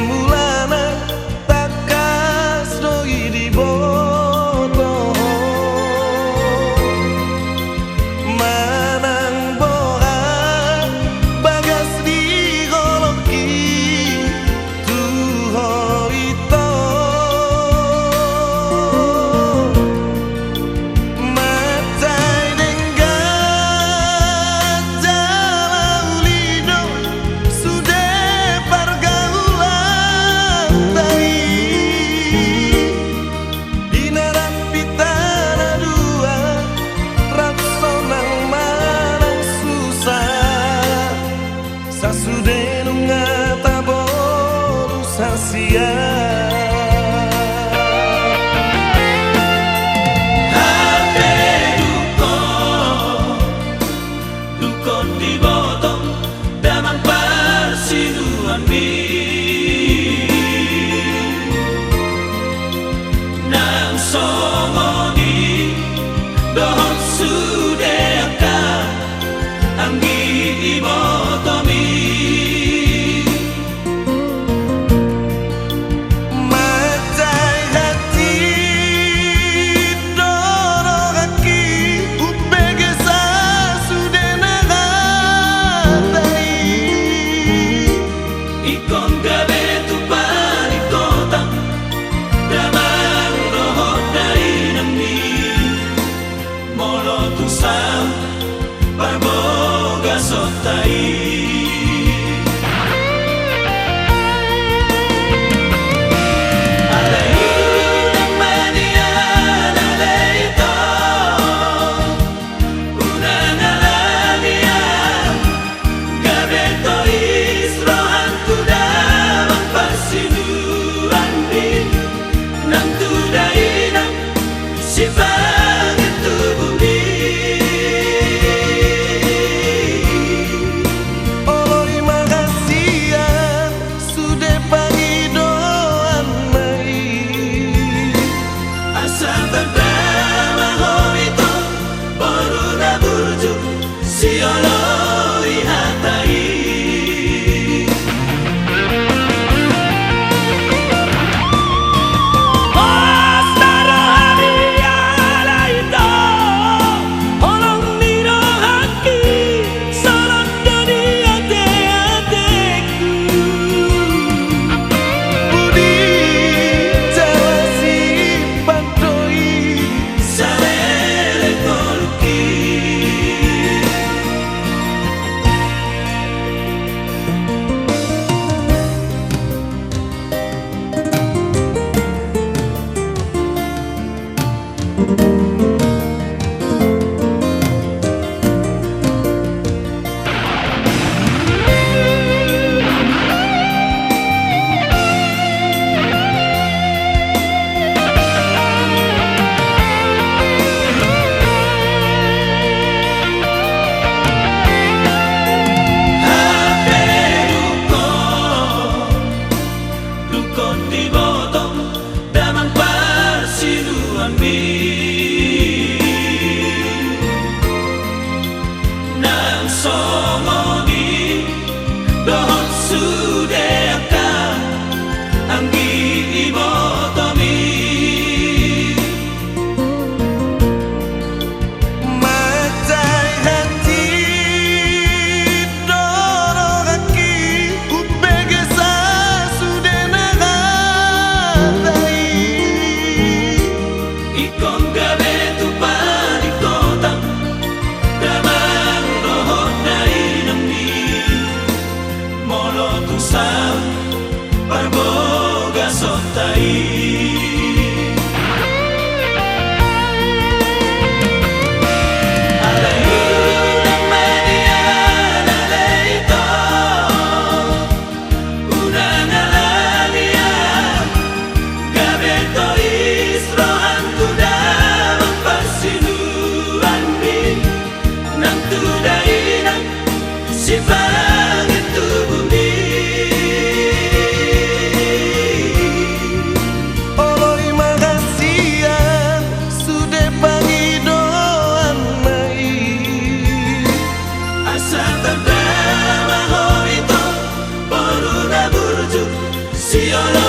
mulana takas doi di boto manang boa bagas di goloki tuho ito matai denggat jalau lido sudah pergaulan tai dinaran pitana dua raksonang manang susah sasude nungata bolu sasia Dukon di botong damang persiduan mi nang songoni dohon sudeka anggi ibotomi matai hati dorogaki upege sasude nagadai ikon gabe tu palikotang damang rohot dari nami molo tu sam parboga sotai oloi magasian sude pagi doan mai asal berdama horito boruna burju sioloi hatai budi jalasi pantoi salele koluki Dukon di botong damang persiduan mi nang songoni dohon sudeka anggi ibotomi matai hati dorogaki upege sasude nagadai ikon gabe tu palikotang damang rohot dari nami molo tu sam parboga sotai Siara